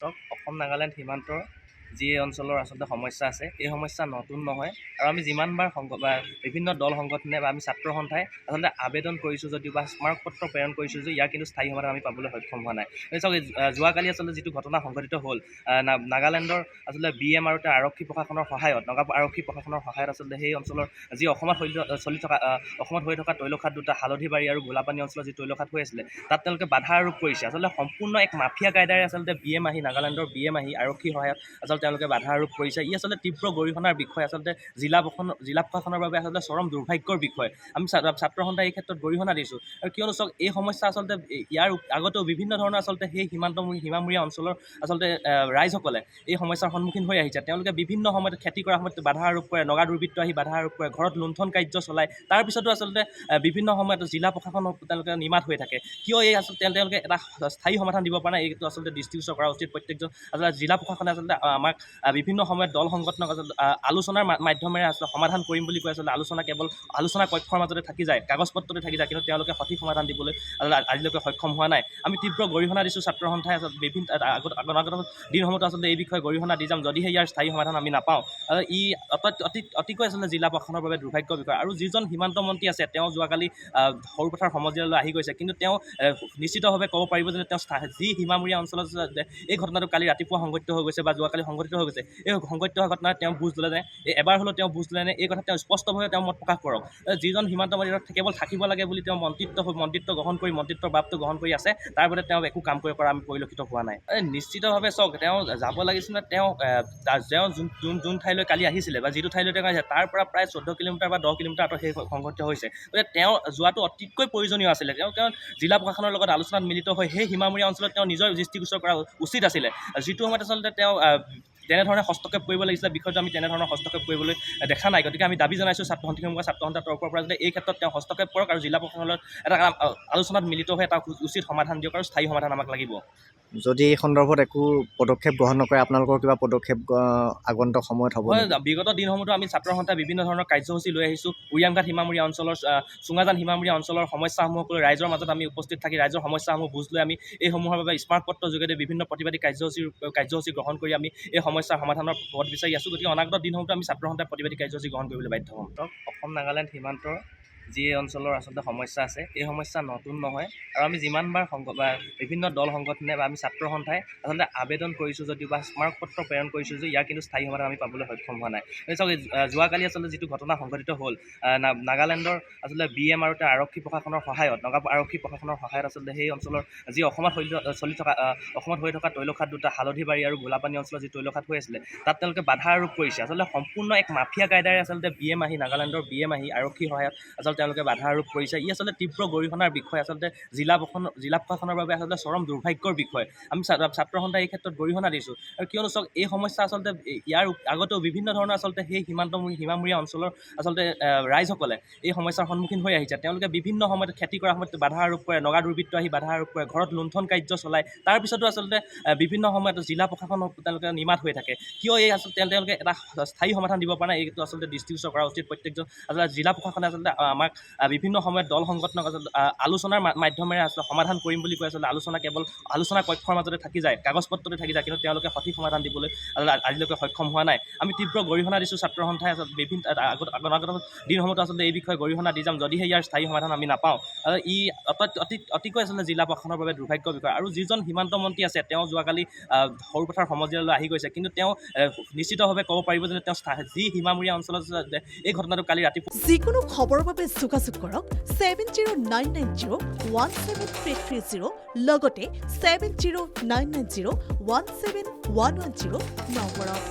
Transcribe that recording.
অসম নাগালেণ্ড সীমান্তৰ যি অঞ্চলৰ আচলতে সমস্যা আছে এই সমস্যা নতুন নহয় আৰু আমি যিমানবাৰ বিভিন্ন দল সংগঠনে বা আমি ছাত্ৰ সন্থাই আচলতে আবেদন কৰিছোঁ যদিও বা স্মাৰকপত্ৰ প্ৰেৰণ কৰিছোঁ যে ইয়াৰ কিন্তু স্থায়ী সমাধান আমি পাবলৈ সক্ষম হোৱা নাই। চাওক যোৱাকালি আচলতে যিটো ঘটনা সংঘটিত হ'ল নাগালেণ্ডৰ আচলতে BM আৰু তাৰ আৰক্ষী প্ৰশাসনৰ সহায়ত আৰক্ষী প্ৰশাসনৰ সহায়ত আচলতে সেই অঞ্চলৰ যি অসমত হৈ থকা তৈলখাট দুটা হালধিবাৰী আৰু গোলাপানী অঞ্চলৰ যি তৈলখাট হৈ আছিলে তাত তেওঁলোকে বাধা আৰোপ কৰিছে। আচলতে সম্পূৰ্ণ এক মাফিয়া কায়দাৰে আচলতে নাগালেণ্ডৰ BM আহি আৰক্ষীৰ সহায়ত আচলতে তেওঁলোকে বাধা আৰোপ কৰিছে। ই আচলতে তীব্ৰ গৰিহণাৰ বিষয়। আচলতে জিলা প্ৰশাসনৰ বাবে আচলতে চৰম দুৰ্ভাগ্যৰ বিষয়। আমি ছাত্ৰ সন্থাই এই ক্ষেত্ৰত গৰিহণা দিছোঁ আৰু কিয়নো চাওক এই সমস্যা আচলতে ইয়াৰ আগতেও বিভিন্ন ধৰণৰ আচলতে সেই সীমামূৰীয়া অঞ্চলৰ আচলতে ৰাইজসকলে এই সমস্যাৰ সন্মুখীন হৈ আহিছে। তেওঁলোকে বিভিন্ন সময়ত খেতি কৰাৰ সময়ত বাধা আৰোপ কৰে, নগা দুৰ্বৃত্ত আহি বাধা আৰোপ কৰে, ঘৰত লুণ্ঠন কাৰ্য চলায়। তাৰপিছতো আচলতে বিভিন্ন সময়ত জিলা প্ৰশাসন তেওঁলোকে নিমাত হৈ থাকে। কিয় এই আচলতে তেওঁলোকে এটা স্থায়ী সমাধান দিব পৰা নাই, এইটো আচলতে দৃষ্টিগোচৰ কৰা উচিত। প্ৰত্যেকজন আচলতে জিলা প্ৰশাসনে আচলতে আমাক বিভিন্ন সময়ত দল সংগঠনক আচলতে আলোচনাৰ মাধ্যমেৰে আচলতে সমাধান কৰিম বুলি কৈ আচলতে আলোচনা কক্ষৰ মাজতে থাকি যায়, কাগজ পত্ৰতে থাকি যায়, কিন্তু তেওঁলোকে সঠিক সমাধান দিবলৈ আজিলৈকে সক্ষম হোৱা নাই। আমি তীব্ৰ গৰিহণা দিছোঁ ছাত্ৰ সন্থাই আচলতে অনাগত দিনসমূহতো আচলতে এই বিষয়ে গৰিহণা দি যাম যদিহে ইয়াৰ স্থায়ী সমাধান আমি নাপাওঁ। আৰু ই অতিকৈ আচলতে জিলা প্ৰশাসনৰ বাবে দুৰ্ভাগ্যৰ বিষয়। আৰু যিজন সীমান্ত মন্ত্ৰী আছে তেওঁ যোৱাকালি সৰুপথাৰ সমজিয়ালৈ আহি গৈছে, কিন্তু তেওঁ নিশ্চিতভাৱে ক'ব পাৰিব যে তেওঁ যি সীমামূৰীয়া অঞ্চলত এই ঘটনাটো কালি ৰাতিপুৱা সংঘটিত হৈ গৈছে বা যোৱাকালি সংঘটিত হৈ গৈছে, এই সংঘটিত হোৱা ঘটনাত তেওঁ বুজ ল'লে নে, এবাৰ হ'লেও তেওঁ বুজ ল'লে নে, এই কথা তেওঁ স্পষ্টভাৱে তেওঁ মত প্ৰকাশ কৰক। যিজন সীমান্ত মন্ত্ৰী কেৱল থাকিব লাগে বুলি তেওঁ মন্ত্ৰিত্ব গ্ৰহণ কৰি মন্ত্ৰিত্বৰ ভাৱটো গ্ৰহণ কৰি আছে, তাৰ বাবে তেওঁ একো কাম কৰা আমি পৰিলক্ষিত হোৱা নাই। নিশ্চিতভাৱে চাওক তেওঁ যাব লাগিছিলে, তেওঁ যোন ঠাইলৈ কালি আহিছিলে বা যিটো ঠাইলৈ তেওঁ আহিছে তাৰ পৰা প্ৰায় 14 কিলোমিটাৰ বা 10 কিলোমিটাৰ আঁতৰত সেই সংঘটিত হৈছে। গতিকে তেওঁ যোৱাটো অতিকৈ প্ৰয়োজনীয় আছিলে। তেওঁ জিলা প্ৰশাসনৰ লগত আলোচনাত মিলিত হৈ সেই সীমামূৰীয়া অঞ্চলত তেওঁ নিজৰ দৃষ্টিগোচৰ কৰা উচিত আছিলে। যিটো সময়ত আচলতে তেওঁ তেনেধৰণে হস্তক্ষেপ কৰিব লাগিছিলে, বিষয়টো আমি তেনেধৰণৰ হস্তক্ষেপ কৰিবলৈ দেখা নাই। গতিকে আমি দাবী জনাইছোঁ ছাত্ৰ সন্থাৰ তৰফৰ পৰা যাতে এই ক্ষেত্ৰত তেওঁ হস্তক্ষেপ কৰক আৰু জিলা প্ৰশাসনৰ এটা আলোচনাত মিলিত হৈ এটা উচিত সমাধান দিয়ক আৰু স্থায়ী সমাধান আমাক লাগিব। যদি এই সন্দৰ্ভত একো পদক্ষেপ গ্ৰহণ নকৰে, আপোনালোকৰ কিবা পদক্ষেপ আগন্তুক সময়ত হ'ব? বিগত দিনসমূহতো আমি ছাত্ৰ সন্থাই বিভিন্ন ধৰণৰ কাৰ্যসূচী লৈ আহিছোঁ। উৰিয়ামঘাট সীমামূৰীয়া অঞ্চলৰ চুঙাজান সীমামূৰীয়া অঞ্চলৰ সমস্যাসমূহক লৈ ৰাইজৰ মাজত আমি উপস্থিত থাকি ৰাইজৰ সমস্যাসমূহ বুজ লৈ আমি এইসমূহৰ বাবে স্মাৰকপত্ৰৰ যোগেদি বিভিন্ন প্ৰতিবাদী কাৰ্যসূচী গ্ৰহণ কৰি আমি এই সমস্যাৰ সমাধানৰ পথ বিচাৰি আছোঁ। গতিকে অনাগত দিনসমূহতো আমি ছাত্ৰ সন্থাই প্ৰতিবাদী কাৰ্যসূচী গ্ৰহণ কৰিবলৈ বাধ্য হ'ম। অসম নাগালেণ্ড সীমান্তৰ যি অঞ্চলৰ আচলতে সমস্যা আছে এই সমস্যা নতুন নহয় আৰু আমি যিমানবাৰ বিভিন্ন দল সংগঠনে বা আমি ছাত্ৰ সন্থাই আচলতে আবেদন কৰিছোঁ যদিও বা স্মাৰকপত্ৰ প্ৰেৰণ কৰিছোঁ যে ইয়াৰ কিন্তু স্থায়ী সমাধান আমি পাবলৈ সক্ষম হোৱা নাই। চাওক যোৱাকালি আচলতে যিটো ঘটনা সংঘটিত হ'ল নাগালেণ্ডৰ আচলতে BM আৰু তাৰ আৰক্ষী প্ৰশাসনৰ সহায়ত আচলতে সেই অঞ্চলৰ যি অসমত হৈ থকা তৈলখাট দুটা হালধিবাৰী আৰু গোলাপানী অঞ্চলৰ যি তৈলখাট হৈ আছিলে তাত তেওঁলোকে বাধা আৰোপ কৰিছে। আচলতে সম্পূৰ্ণ এক মাফিয়া কায়দাৰে আচলতে নাগালেণ্ডৰ BM আহি আৰক্ষীৰ সহায়ত আচলতে তেওঁলোকে বাধা আৰোপ কৰিছে। ই আচলতে তীব্ৰ গৰিহণাৰ বিষয়। আচলতে জিলা প্ৰশাসনৰ বাবে আচলতে চৰম দুৰ্ভাগ্যৰ বিষয়। আমি ছাত্ৰ সন্থাই এই ক্ষেত্ৰত গৰিহণা দিছোঁ আৰু কিয়নো চাওক এই সমস্যা আচলতে ইয়াৰ আগতেও বিভিন্ন ধৰণৰ আচলতে সেই সীমামূৰীয়া অঞ্চলৰ আচলতে ৰাইজসকলে এই সমস্যাৰ সন্মুখীন হৈ আহিছে। তেওঁলোকে বিভিন্ন সময়ত খেতি কৰাৰ সময়ত বাধা আৰোপ কৰে, নগা দুৰ্বৃত্ত আহি বাধা আৰোপ কৰে, ঘৰত লুণ্ঠন কাৰ্য চলায়। তাৰপিছতো আচলতে বিভিন্ন সময়ত জিলা প্ৰশাসন তেওঁলোকে নিমাত হৈ থাকে। কিয় এই আচলতে তেওঁলোকে এটা স্থায়ী সমাধান দিব পৰা নাই, এইটো আচলতে দৃষ্টিগোচৰ কৰা উচিত। প্ৰত্যেকজন আচলতে জিলা প্ৰশাসনে আচলতে আমাক বিভিন্ন সময়ত দল সংগঠনক আচলতে আলোচনাৰ মাধ্যমেৰে আচলতে সমাধান কৰিম বুলি কৈ আচলতে আলোচনা কক্ষৰ মাজতে থাকি যায়, কাগজ পত্ৰতে থাকি যায়, কিন্তু তেওঁলোকে সঠিক সমাধান দিবলৈ আজিলৈকে সক্ষম হোৱা নাই। আমি তীব্ৰ গৰিহণা দিছোঁ ছাত্ৰ সন্থাই আচলতে অনাগত দিনসমূহতো আচলতে এই বিষয়ে গৰিহণা দি যাম যদিহে ইয়াৰ স্থায়ী সমাধান আমি নাপাওঁ। আৰু ই অতিকৈ আচলতে জিলা প্ৰশাসনৰ বাবে দুৰ্ভাগ্যৰ বিষয়। আৰু যিজন সীমান্ত মন্ত্ৰী আছে তেওঁ যোৱাকালি সৰুপথাৰ সমজিয়ালৈ আহি গৈছে, কিন্তু তেওঁ নিশ্চিতভাৱে ক'ব পাৰিব যে তেওঁ যি সীমামূৰীয়া অঞ্চলত এই ঘটনাটো কালি ৰাতিপুৱা। যিকোনো খবৰৰ বাবে যোগাযোগ কৰক 7099017330 লগতে 7099017110 নম্বৰত।